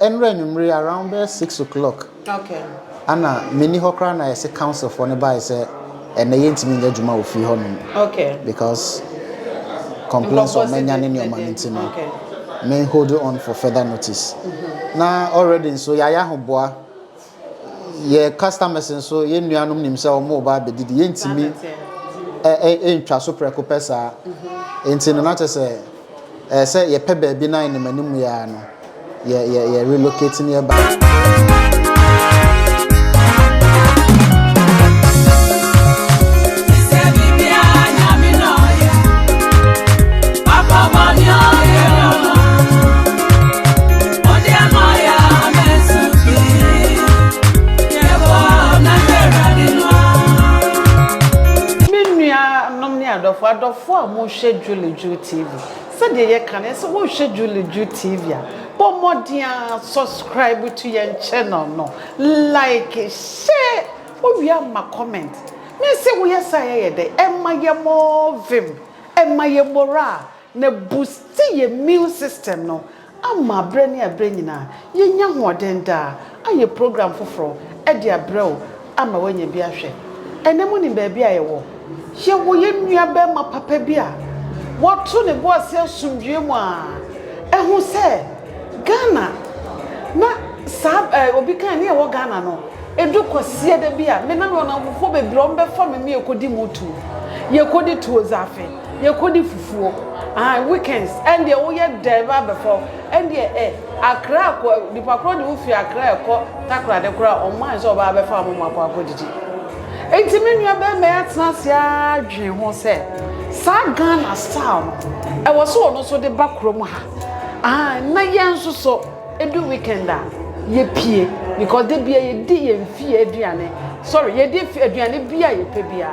Enron around 6 o'clock. Okay. Anna many hokra na say council for nearby say and they ain't mean juma ofi honum. Okay. Because complaints of many in your man. Okay. May hold on for further notice. Now already so ya ho boa ye customers so ye nuanum nim say o mo ba be didi ye ntimi ntwa so preko pesa enti no na say ye pe ba bi na in manim ya no ye relocate nearby. For more schedule Juu TV. So the can so we schedule Juu TV. But more dear subscribe to your channel no. Like share we have my comment. Me say we say de Emma ye more vim. Emma ye mora ne boost your immune system no. Ama brain na ye nya hoden da. Aye program foforo e dia brew ama wanya bi ahwe. Enemu ni ba bia ye wo. Ye wo ye nua be ma papa bia woto ne bo ase asumdue mu a ehu se Ghana na sab obi kan ne wo Ghana no edu kosie de bia me na na fofo bebre on be fa me ekodi motu ye kodi tuozafe ye kodi fufuo weekends and the wo ye deva before and the akra ko dipa kro de wo fi akra ko takra de kra o man so ba be fa mo akwa didi. Enti me nua be me atena se adwen ho se sa Ghana style e wo so no so de bakrom ha na yenso so edu weekend ye pie because de bia ye di ye mfie aduane sorry ye di aduane bia ye pe bia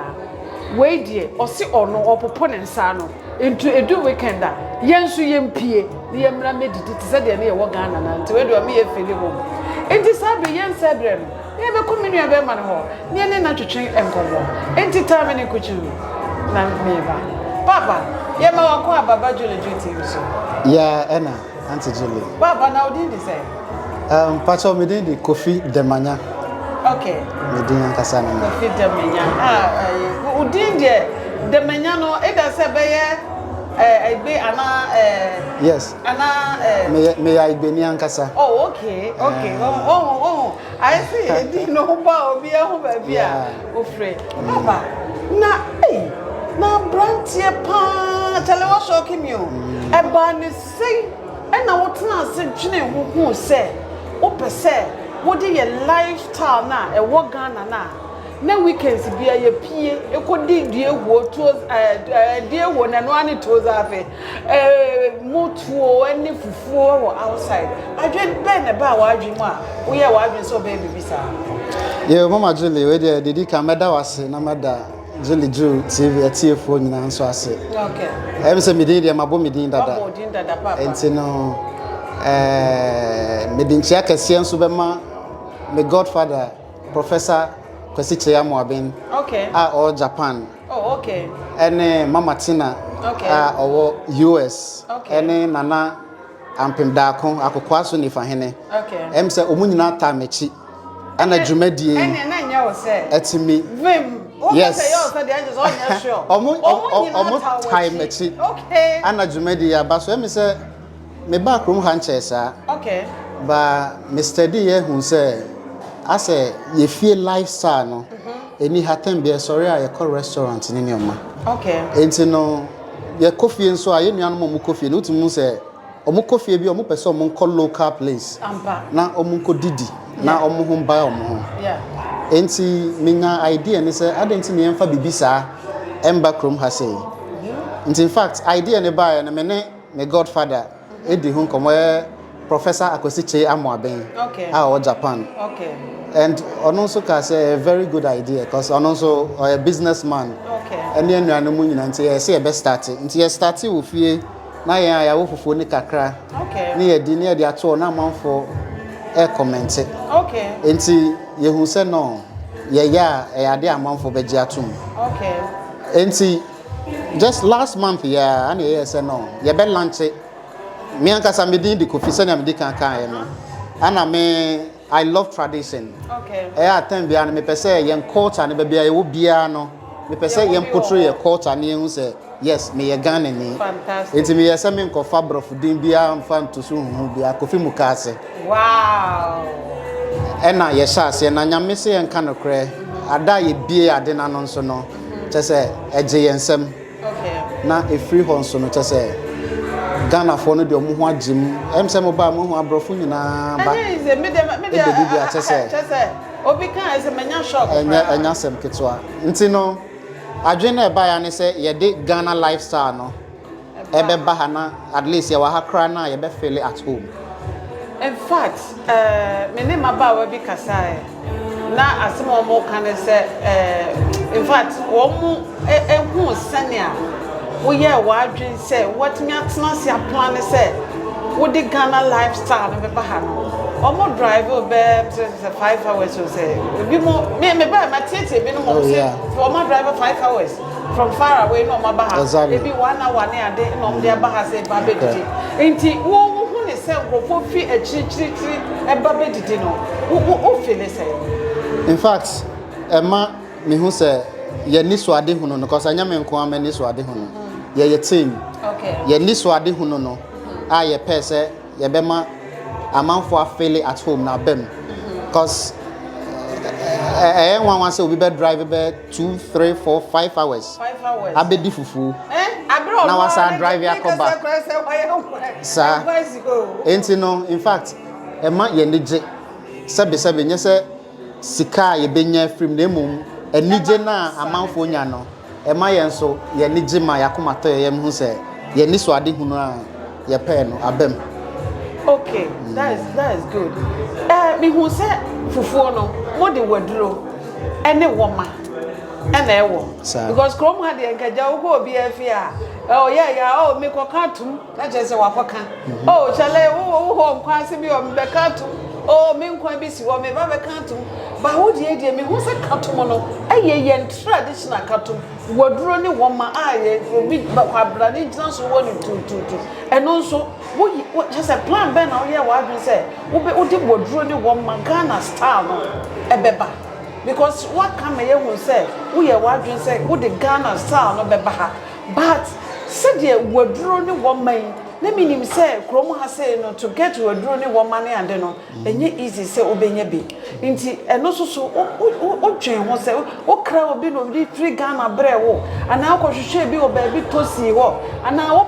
we die o se ono opopo ne nsa no into edu weekend yenso ye mpie ye mra medidi te se de na ye wo Ghana na nti we do me ye feli ho enti sabe yense bre no ye be kominu ya be man ho ne ne na twetwen enkomo enti time ne kuchu na meba papa ye ma wa ko ababa Juu TV so ya ena auntie Julie papa na odin di say pacho me din di Kofi Demanya. Okay me din ankasa na Kofi Demanya odin de Demanya no e da se be ye be ana yes ana me ya igbe ni ankasa. Oh okay oh I see edin no ba obi e ho ba bia ofre papa na na brantie pa telewa shock me o e ba ni sei e na wotena ase dwene ho se o pese wo de ye lifestyle na e wo Ghana na weekends bia ye pie e ko di die wo to die wo na no ani to zafe motuo ani fufuo wo outside adwen ben na ba wa adwen mu a wo ye wa adwen so be bibisa ye mama Julie we de didi ka meda wase na meda Julie Juu TV atiefo nyina nso ase okay e be se medin de mabo medin dada papa enti no medin chia kase nso be ma my godfather Professor Kwesi Chiamoabin. Okay. Or Japan. Oh, okay. And Mama Tina. Okay. Or US. Okay. And Nana Ampim Dako, Akokwaso ni fahene. Okay. Say Omunina Tamechi. And a Jumedi. And I say, at me. Vim. Yes. Almost time mechi. Okay. And a Jumedi, but so say, me back room hanches. Okay. But Mr. D, who say, I say, you feel lifestyle, no? Any happen be sorry, I call restaurant in your ma. Okay. And no, your coffee and so I any animal coffee, no to say, Omu coffee be omu person call local place. Na omunko didi, na omu home buy omu. Yeah. Enti minya idea ni say, I didn't me emfa bibisa, emba krom ha say. In fact, idea ne buy na me godfather, Edi hun komo Professor Kwesi Chiamoabin. Okay. Or Japan. Okay. And also can say a very good idea because also a businessman. Okay. And then you are no money until say best starting. Until you start with you, now you are working for Nikakra. Okay. Near dinner, they are two now for air comment. Okay. Until you say no, yeah, a day amount for Bejatum. Okay. Until just last month, yeah, and you say no, you better lunch it. Me and Casamidi, the coffee, and I'm the can't. ana me I love tradition. Okay. Time bia me pese yen culture ne bia ye wo bia no. Me pese yen portray your culture ne hu say yes me ye Ghanaian. Fantastic. Enti me yesa me nkofa brofu din bia mfa ntoso hu bia Kofi MUKASE. Wow. Ena ye sha se na nyame se yen ka no kre ada ye bie ade na no nso no chese eje yensem. Okay. Na e free ho nso no chese Ghana for no de omo ho agim em se mo ba mo ho abrofu nyina ba me chese obi kan ese menya shop enya sem ketwa nti no adwen na ba ya ne se ye de Ghana lifestyle no ebe ba ha na at least ye wa ha kra na ye be feel at home. In fact me ne maba wa bi kasa na asemo mo kan se in fact wo mu ehu sania wo ye wa adwen se what me atena se plan se wo de Ghana lifestyle no be ba ha no omo drive over 5 hours or say bi mo me ba ma tiete bi no mo say for omo drive 5 hours from far away no ma ba ha e bi 1 hour ne ade no de ba ha say ba be didi enti wo hu ne se grofo fi achirichiri e ba be didi no wo feel say in fact ma me hu say ye ni so ade hu no because anya me nko ama ni so ade hu no ye team okay ye ni so ade hu no a ye pese ye be ma amanfo afele at home na bem because one say we be drive be 2 3 4 5 hours 5 hours abedi fufu abro na wasa drive yakoba sa enti no in fact e ma ye nije sebe nye se sika ye benya from na emum enije na amanfo nya no e ma ye nso ye nije ma yakoma to ye hu se ye ni so ade hu no a ye pe no abem. Okay, that is good. Me who say fufuo no, mo de waduro ene woma ene ewo. Because krom ha de enkaja wo go obi afia. Oh yeah, oh me ko katum, na je se wakoka. Oh chale wo ho nkwa se bi o me katum. Oh me nkwa bi si wo me ba be katum. Ba wo de me who say katum no, yen traditional katum. Waduro ni woma aye obi ba kwabra ni jina so wo ni tu. Eno nso wo just a plan ben na wo adwin say wo di waduro ni woma Ghana style no ebeba because what come ye hu say wo ye wadwin say wo di Ghana style no beba ha but said ye waduro ni woma yi na minim say krom ha say no to get waduro ni woma ne ande no enye easy say obenya bi nti eno so o twen ho say o kra obi no bi free Ghana bre wo ana akohwehwe bi o ba bi tosi wo ana wo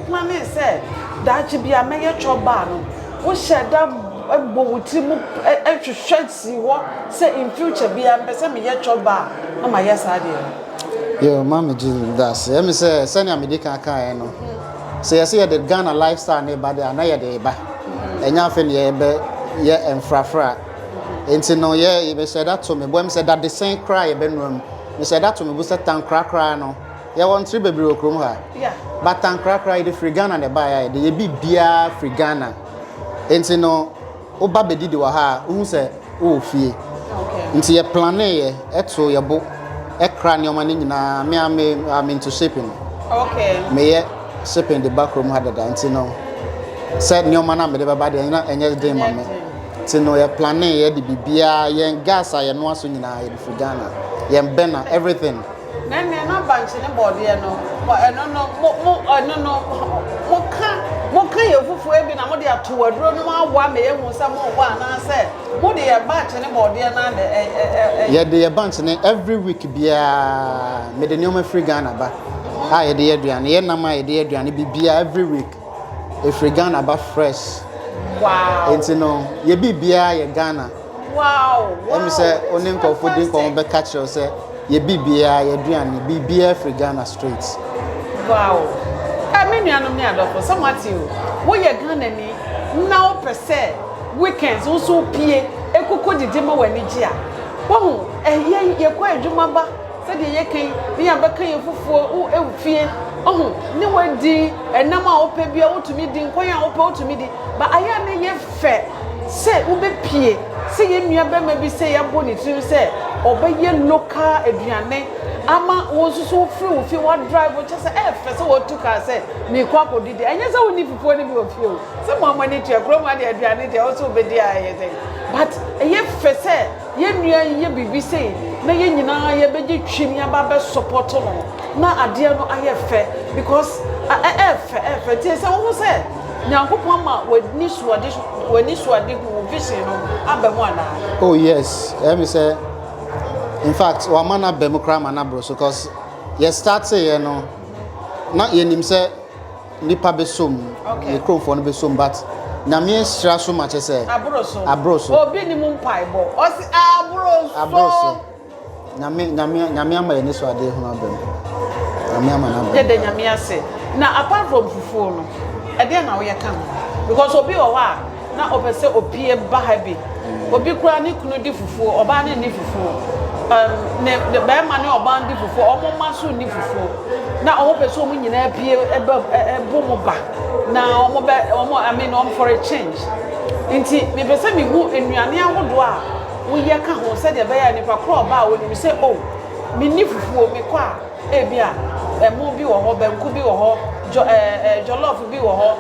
plan say dachi bia meye choba no wo sheda egbo wuti mu ehwehwe si wo say in future bia mpese meye choba na ma yes ade yo mama jill das me say senior medical kan no say yes the Ghana lifestyle ne ba de na ye de ba enya afi ne ye be ye enfrafra enti no ye be say that to me boy me say that the same cry ye be no me say that to me bu say tan kra no ye won tri bebre okrom ha yeah but tan kra the free Ghana ne ba ya de ye bi bia free Ghana enti no o ba be didi wa ha hu say o fie okay enti ye plan ye eto ye bo e kra ne o ma ne nyina me am into shipping okay me ye shipping the back room had that enti no said ne o ma na me de ba de enye de ma me enti no ye plan ye de bibia ye gas a ye no aso nyina ye free Ghana ye bena everything Nene na bank ne board ye no mo ka ye fufu e bi na mo de ato waduro no awa me ye hu sa mo wa na say mo de ye batch ne board ye na ye de ye bank ne every week bia me de nyoma free Ghana ba ye de ye aduane ye na ma ye de ye aduane bibia every week e free Ghana ba fresh wow enti no ye bibia ye Ghana wow em say oni nkofo din ko be catch you say ye bibia ye aduane bibia free Ghana straight wow me nuanom ni adofo somati wo ye Ghana ni na o pese weekends wo so pie ekoko didi ma wani gi a wo hu ye kwa adwuma ba se de ye kan ni abeka ye fufuo wo efie hu ni wadi enam a wo pe bia wo tumi di nkwan a wo pe wo tumi di ba aya na ye fe se wo be pie se ye nua be ma bi se ye bo ni tiri se oba ye local aduane ama wo so free what drive what just first what took us say me kwa ko didi anya say woni fufuo ni bi ofie o say mo amani to akro ma de aduane de also be dia ye but ye first ye nua ye bibi say na ye nyina ye beje twim ya ba be support no na ade no aye fe because fe tie say wo say nyankopon ma wani suade hu vision no abamu ana. Oh yes, let me say in fact wa mana bemukra mana bro so cause you start say you know na ye nim say nipa besom ye kromfo no besom but na me stra so much say abroso obi ni mu mpai bo o si abroso nyame ama ye ni suade hu abem nyame ama na abem de nyame ase na apart from fufuo no e dey na wo ye kan because obi o wa na opese opie ba ha bi obi kura ni kunu di fufuo oba ni ni fufuo ne be ma ni oba ndi fufuo omo maso ni fufuo na omo pese omo nyina pie ebo mo ba na omo I mean for a change nti me pese me hu enuane ahodo a wo ye ka ho se de be ya nipa kro oba wo ni se oh me ni fufuo me kwa ebia emu bi wo ho banku bi wo ho jollof bi wo ho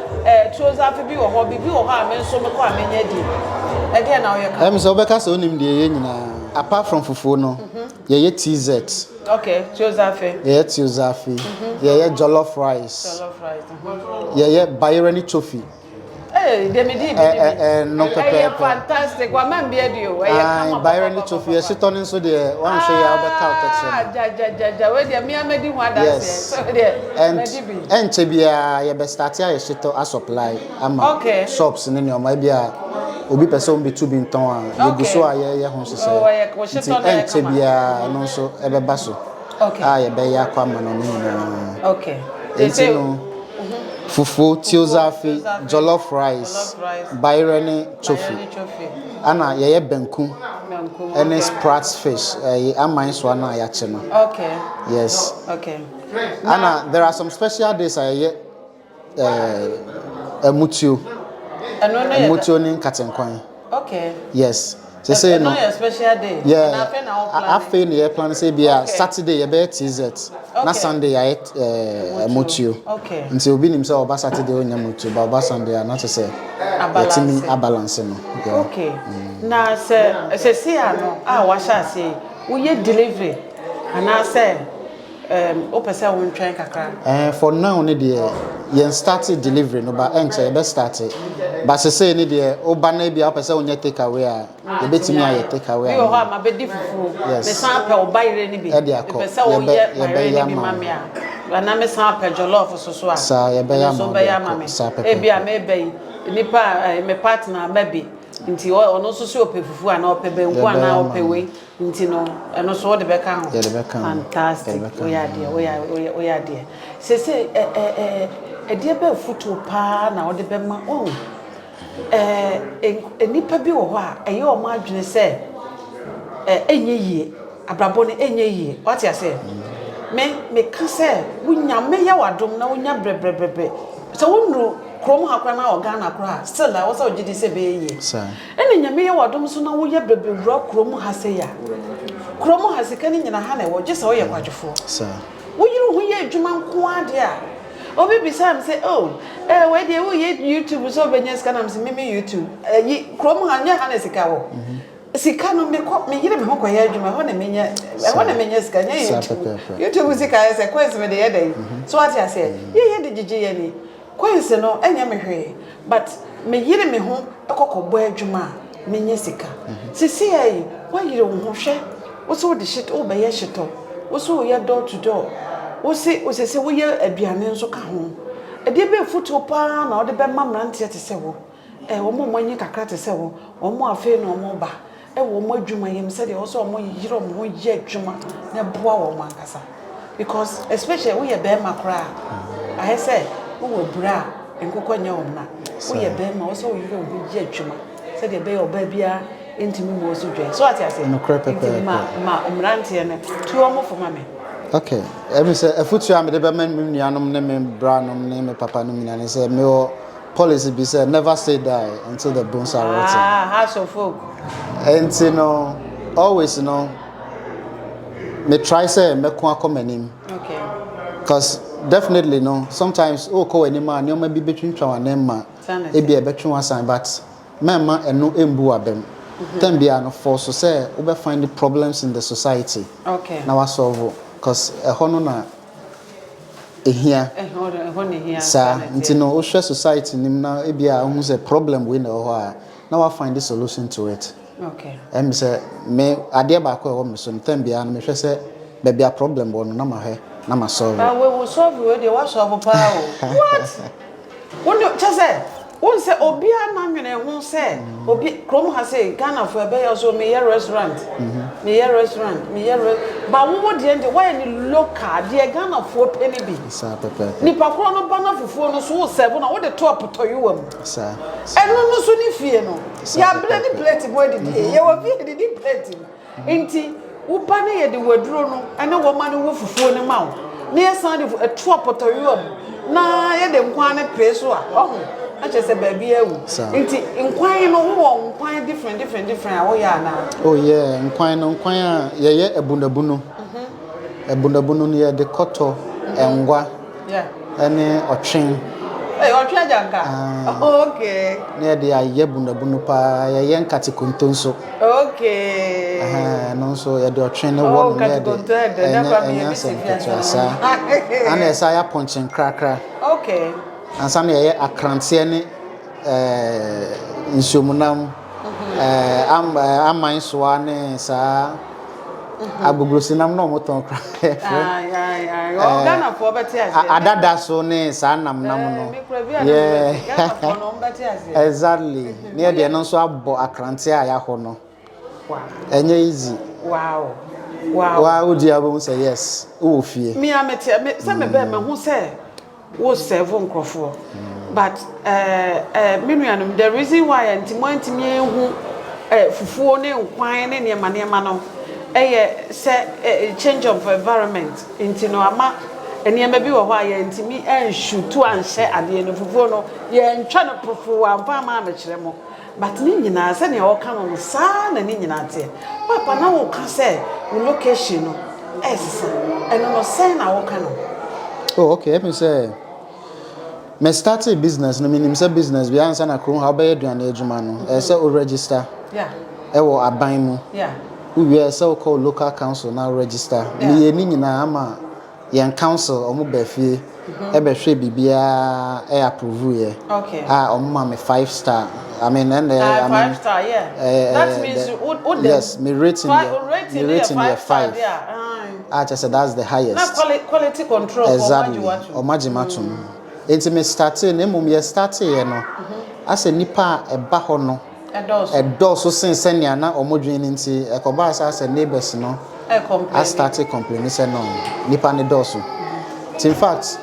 trozafi bi wo ho bi wo ho a me nso me kwa me nya di e dey na wo ye ka so obeka so onim de ye nyina apart from fufuo no ye TZ okay trozafi ye trozafi ye jollof rice ye bayerani chofi de me di no pepper fantastic wa man be dio e kama bayerani chofi ye sitonin so de wan show ya obeka protection ja we de me amedi hu adase so de enche bia ye be start ya ye shito a supply ama shops ni o ma bia obi person be to be nton a ye guso a ye ho sese enche bia no so e be baso ye be ya kwa ma no ni na fufu tiozafi jollof rice bayerani chofi ana ye benku and sprat fish amman so na ya che no yes ana there are some special days ye mutio ni katenkwan yes say no special day na afi na plan say bia Saturday ye be TZ na Sunday ya mutio nti obi nim say oba Saturday onya mutio ba oba Sunday na to say yetimi abalance no na se see ano wa sha say wo ye delivery ana say o pese won twen kakra for now ne de yen started delivery no ba enche be started but say ne de oba na bia o pese onya take away a ye betimi aye take away bi ho ma be di fufu me san pe oba ire ni bi pese o ye bayre ni bi mame a na me san pe jollof so a sa ye be ya mame e bia me be nipa me partner maybe nti ono so so ope fufu ana ope benku ana ope we nti no eno so wo de be ka ho fantastic we ya de se de be futu pa na wo de be ma oh nipa bi wo ho a eye o ma adwene se enye yie abrabo ne enye yie what you say me ka se wunya me ya wadom na wunya brebre so wonru krom hakwa na organa kra still I was ojidi se be ye ene nyame ye wadom so na wo ye brebewura krom ha se ya krom ha se kan nyina ha na wo je se wo ye kwadwefo wo yiru hu ye adwuma nko ade a obi bisam say oh we dey wo ye YouTube so benya ska na me YouTube krom ha nya ha na sika wo sika no me yire me ho ko ye adwuma ho na menya sika nya YouTube sika se kwes me de ye dey so what you say ye de gigi ye ni kwese no enya me hwe but me yire me ho ekokọbọ adwuma me nya sika sisi ai wa yire wo ho hwe wo so de shit wo be ye shito wo so ye door to door wo se wo ye aduane nso ka ho e de be futu pa na wo de be mamrante te se wo wo mo anyi kakra te se wo mo afi no mo ba wo mo adwuma yem se de wo so mo yire mo ye adwuma na boa wo mankasa because especially wo ye be makra I say wo bra enkokọ nya omna wo ye be ma wo so yire wo ji adwuma se de be oba bia entimi mo so dwe so ati ase no crepe ma omrante ne tu omo fo ma me okay emi say afutu am de be man nuanom ne me bra nom ne me papa nom nya ne say me policy be say never say die until the bones are rotten house of folk and you know always you know me try say me ko akomanim. Okay. Because definitely no sometimes ko anima nyoma bi betwintwa wanema e bia betwe asan but mema eno embu abem. Then be no force say we find the problems in the society. Okay. Now I solve because hono na ehia. Sa ntino o hwe society nim na e bia hu say problem we na ho a now I find the solution to it. Okay. Em say me ade ba ko e wo me so ntem bia no me hwe say be bia problem bo no na ma he na ma solve. But we will solve we dey what solve pa o. What? When you just say one say obia na nwene hu say obi krom ha say Ghana for be so me restaurant me restaurant but wo de end why any local de Ghana for penny bi Sa pepe ni pa kro no ba na fufuo no so wo serve na wo de top toyo wam sa eno no so ni fie no ya ble ni plate boy de ye wo bi de di plate enti wo ba na ye de waduro no ene wo ma no wo fufuo ni ma wo na ye san de top toyo wam na ye de nkwan ne pe so a ohu I just say baby ewu. Nti nkwan no wo nkwan different awo ya na. Oh yeah, nkwan a ye ebunabunu. Ebunabunu ne ye de koto engwa. Yeah. Ene otwen. Otwen janka. Okay. Ne de aye bunabunu pa ye nkate kontonso. Okay. No so ye de otwen ne wo no ye de. Ana esa ya ponchen krakra. Okay. Ansa na ye akrantie ne nsomunam aman soa ne sa agboglosinam no moton kra. Ghana for beti ase. Adada so ne sa nam no. Yeah. Ghana for no beti ase. Exactly. Ne de no so abo akrantie aya ho no. Wow. Enye easy. Wow. Wow, di abo say yes. Wo fie. Me amete say me be me hu say wo serve nkrofo but the reason why antimontimi ehu fufuo ne nkwan ne niema no say change of environment intino ama niema bi wo ho aye ntimi enshutu anhye ade ne fufuo no ye ntwa no profo amfa ma amekire mo but ni nyina se ne wo ka no sa na ni nyina te papa na wo ka say wo location no esa eno no say na wo ka no. Oh okay, let me say me start a business no meaning say business bi ansa na kro how be aduane adwuma no say o register yeah wo aban mu yeah we say o call local council now register me ye ni nyina ama yen council omo ba fie e be hwe bibia e approve ye okay omo ma me 5 star I mean and 5 star yeah that means you yes me rating the 5 yeah I just said that's the highest na quality control exactly o majimatum enti me started na mum ye started ye no ase nipa e ba ho no e do so sensenia na omodwen nti e ko ba asa neighbors no I started complaining say no nipa ne do so in fact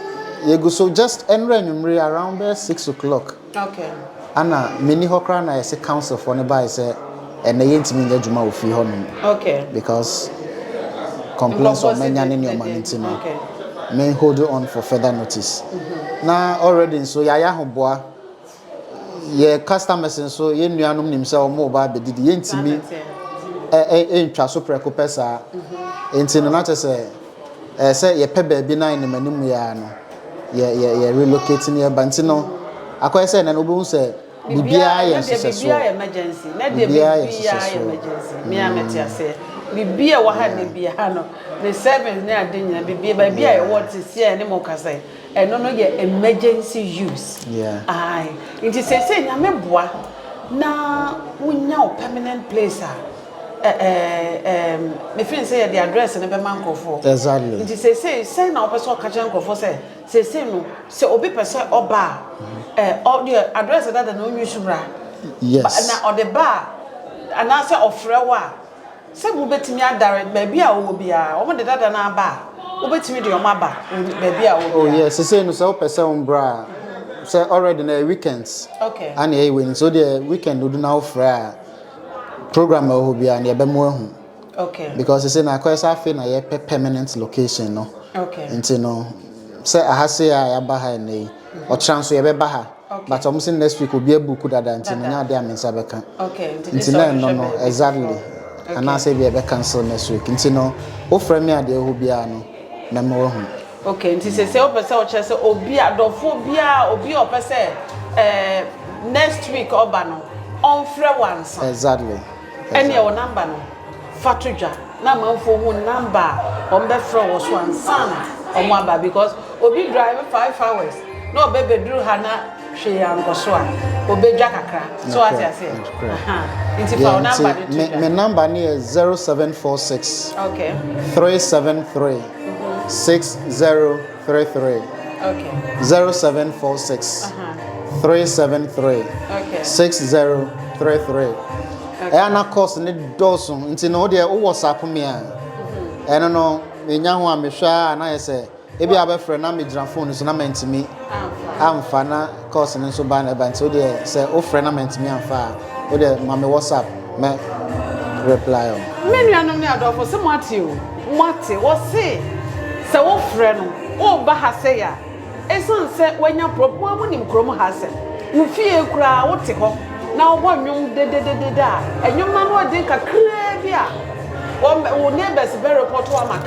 ye go so just Enron around 6 o'clock okay ana many hokra na say council for ne ba say e na yentimi nya djuma ofi ho no okay because complaints on many in your man no okay may hold on for further notice na already so ya hoboa ye customers so ye nuanom nim say omo ba bedidi ye ntimi ntwa so preko pesa enti no na say say ye pe ba bi na in manim ya no ye relocating ye banti no akoy say na no be say bibia ye so bibia emergency na de bibia emergency me ametia say bibia wa ha ne bia no the service na ade nyina bibia e what see ne mo kasa eno no ye emergency use yeah ai nti say nyame boa na wonya o permanent place me feel say the address ne be mankofo exactly nti say na opeso ka chen nkofo say no say obi pese oba all the address that na onyu subra yes na o the bar ana say ofre wa say bu betimi adare ba bia wo bia o mo de dada na ba wo betimi de o ma ba ba bia wo oh yes say no say o pese umbra say already na weekends okay and e when so the weekend do na ofre program ho bia na e be mo ahu okay because say na kwesa afi na ye permanent location no okay nti no say ahase ya ba ha na o transfer ye be ba ha but I'm saying next week will be a book that nti no nya de amensa beka okay nti na no exactly and I say be cancel next week. Nti no, o frame me ade ho bia no, na me wo hu. Okay, nti say o pese o che say obi adofo bia obi o pese next week oba no on frɛ once. Exactly. Any your number no. Fatujwa na manfo hu number on be frɛ wo so ansana o mo aba because obi drive 5 hours. No be bedru hana hwe angoso a obedwa kakra so what you say into for number my number is 0746 okay 373 6033 okay 0746 373 okay 6033 na course ne doso nti no de wo WhatsApp me a eno no menya ho a mehwa na yese ebi abefre na me gira phone so na mentimi amfa na course ne so ba na ba nti o de se o frɛ na mentimi amfa o de ma me WhatsApp me reply o me nuanom ne adofo se mate wo se wo frɛ no o ba ha se ya esan se wanya problem mo nim krom ha se wo fie kura wo te ho na wo nwom de da enwom na no de kakra bi a wo neighbors be report to ama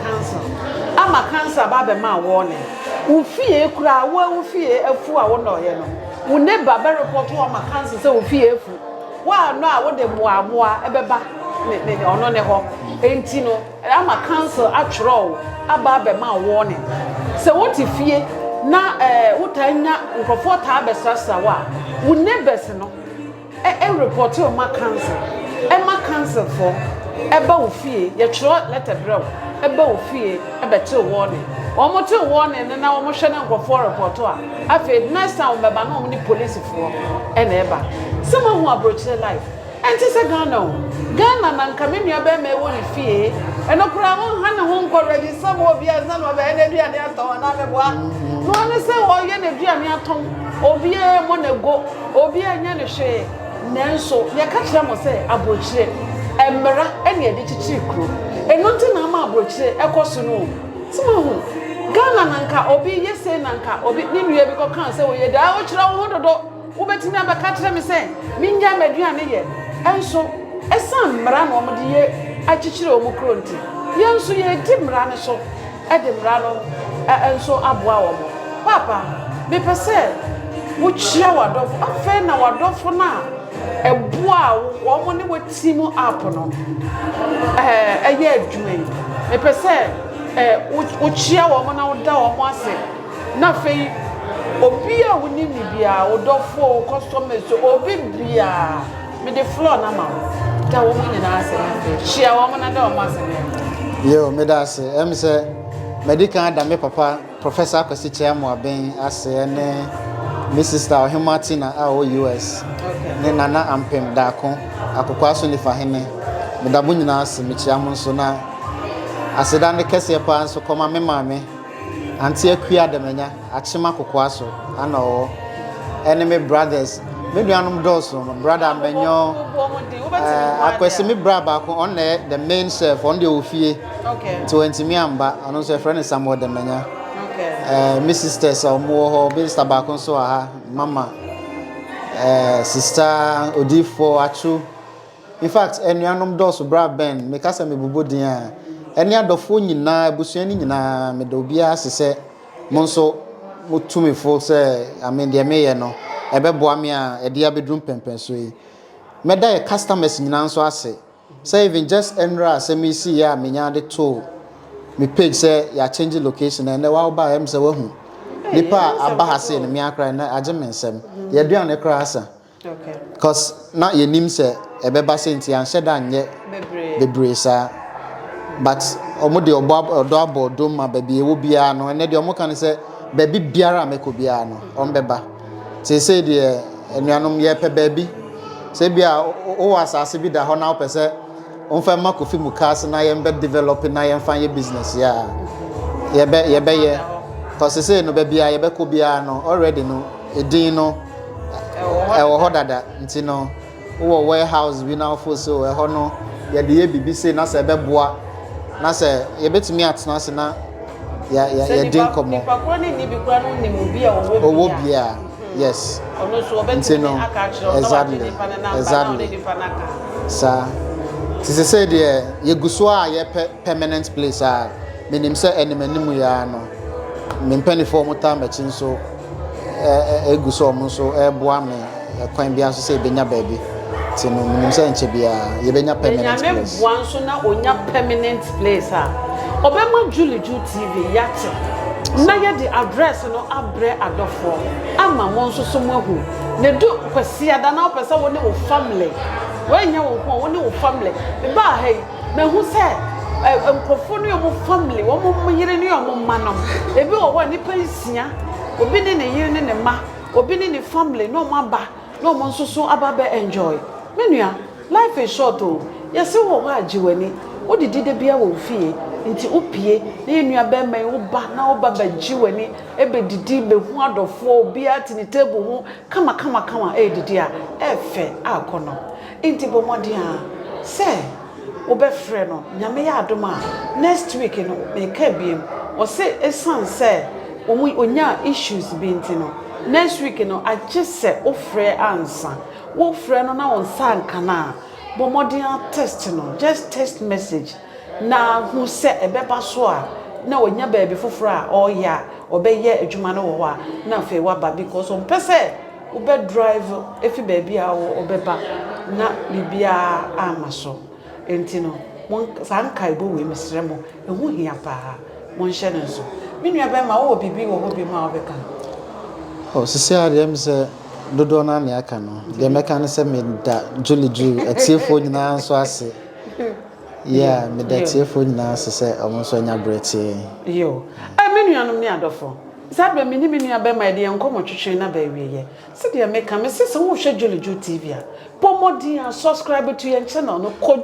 cancer ba be ma wo ne wo fie kura wo fie afu a wo no ye no wo neighbor be report to ama cancer say wo fie afu wa no a wo de moamoa ebeba ne ono ne ho enti no ama cancer atro aba be ma wo ne se wo ti fie na wo tanya nkofo ta be sasa wa wo neighbors no report to ma cancer cancer for eba wo fie ye tro letter bro eba wo fie ebe te warning omo te warning na omo hwe na nkofo report a afi next time be ba na omo ni police for e na eba some who approach life enti se Ghana na nkamenu aba me wo ni fie enokura won ha na ho nko register mo obi azan oba e na duane aton na me boa no ne se wo ye na duane aton obi e mo na go obi anya ne hwe nenso ye ka kira mo se abochire emra ene edi chichi kro enonti na ma abochire ekoso no timahu Ghana nanka obi yese nanka obi ninuye bi ko kan se wo ye da wo kira wo dodo wo betimi abaka kira me se minja maduane ye enso esan mra no mo de ye achichire o mo kro nti yenso ye di mra ne so e de mra no enso aboa wo mo papa me pese wo chia wadofo afa na wadofo na ebua wo mo ne watimu app no eye adwuma me pese wo chia wo mo na wo da wo mo ase na fei obi a woni ni bia wo dofo customers obi bia me the floor na ma da wo mo nyina ase na fei chia wo mo na da wo mo ase na yo me da ase say medical da me papa professor Kwesi Chiamu aben ase ne my sister Martina US ne nana ampem da ko akokwa so ni fa hene me da bunyina ase me Chiamu nso na aseda ne kese pa nso koma me maame anti akua de menya achima kokwa so ana o enemy brothers me duanom doso brother menyo akwese me braba ko on the main chef on the ofie okay 20 mi amba ono so friend Samuel de menya my sisters omo ho sister ba ko so aha mama sister Odifo Achu in fact enuanom doso bra ben me kasa me bubodin a eni adofo nyina abusuani nyina me do bia sese monso mutumifo se amende me ye no ebeboa me a ede abedrum pempen so yi me da customers nyina nso ase say even just Enron say me see ya me nya de to me page say ya change location and wa ba em say wahu nipa abaha say me akra na age mensem ye duan ne kra asa okay cause na ye nim say ebeba say nti an sheda anye bebre sa but omo de odo abodo ma baby ewo bia no ene de omo kan say baby biara meko bia no ombeba say de enuanom ye pe baby say bia o asase bi da ho na opese onfa ma Kofi MUKASE na ye mbe develop na ye mfa ye business ya ye be ye cause say no baby ya ye be ko bia no already no edin no e wo ho dada nti no wo warehouse bi na ofo so e ho no ye de ye bibi say na say be boa na say ye betimi atena se na ya din komo owo bia yes ono so obetimi aka kire exactly sa This is said ye guswa ye permanent place menim say enimanimu ya no me mpanifo muta machin so eguso omo so eboa me kwan bia so say benya baabi ti no menim say nche bia ye benya permanent place enya so na onya permanent place obema Juu TV yate na ye the address no abre adofo ama won so mahu ne do kwasi ada na opese wo ne wo family wanya wo ne wo family ba hai na hu say nkofo no yo family wo mo yire ne yo mo manom ebi wo nipa nsia obi ne ne yire ne ne ma obi ne ne family no mo aba no mo nso aba be enjoy menua life is short o yesi wo wa ajiwani wo didi bia wo fie nti opie na enua be man wo ba na wo ba bajiwani ebe didi be hu adofo obi ati ni table hu kama didi a efe akono nti bomodi a se obefre no nyame ya adoma next week no me ka biem o se esan se onya issues bi ntino next week no I just say ofre answer wo frɛ no na won sanka na bo modern test no just text message na hu se ebeba so a na wonya baabi foforo a oya obeye adwuma no wo a na fe wa ba because on pese obe drive efi baabi a wo obeba na bibia amaso entino mon sanka ibo we mesrɛ mo ehu hia pa mon hye ne so minua be ma wo bibi wo bi ma obeka oh sisi adem se dodo na ne aka no de meka ne se me da Juu atiefo nyina so ase yeah me da atiefo nyina ase se omo so nya brete yo menuanom ne adofo sabe me ni menua be ma de enkomo twetwe na ba wieye se de meka me se wo hwe Juu TV a pomodi a subscribe to your channel no ko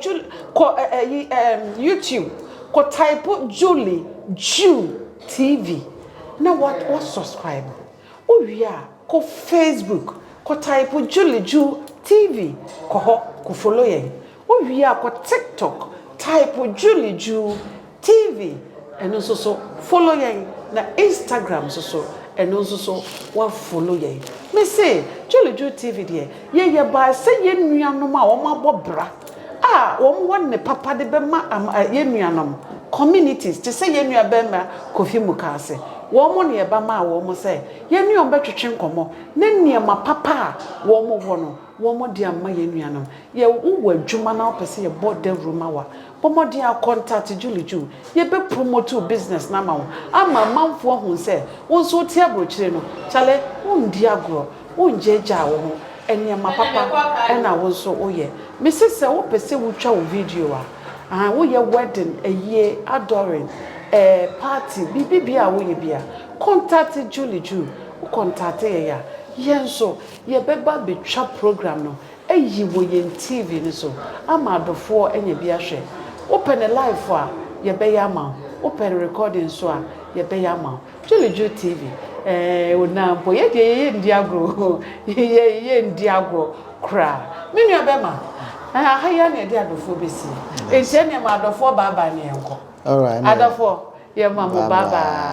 YouTube ko type Juu TV na what subscribe o wi a ko Facebook ko type Juu TV ko ho ko follow yen o wi a ko TikTok type Juu TV eno so follow yen na Instagram so eno so wa follow yen me say Juu TV de ye ba say ye nuanom a wo mabobra wo won ne papa de be ma ye nuanom communities to say ye nua be ma Kofi MUKASE wo mo ne ba ma wo mo say ye nua betwetwe nkomo ne niema papa wo mo ho no wo mo de amma ye nuanom ye wo adwuma na opese ye border room awa bo de a contact Juu ye be promote business na ma wo ama manfo hu say wo so tie abrochire no chale wo ndi agro wo njeja wo ho eniema papa na wo so oye me se wo pese wo twa wo video wo ye wedding ye adoring party bibia wo ye bia contact Juu contact ya yenso ye beba betwa program no eyi wo ye TV ni so ama adofo enya bia hwe open live a ye be ya ma open recording so a ye be ya ma Juu TV ona bo ye de ndi agro ye ndi agro kra menua be ma haya na de adofo besi enti ma adofo baba ne enko all right adofo ye ma mo baba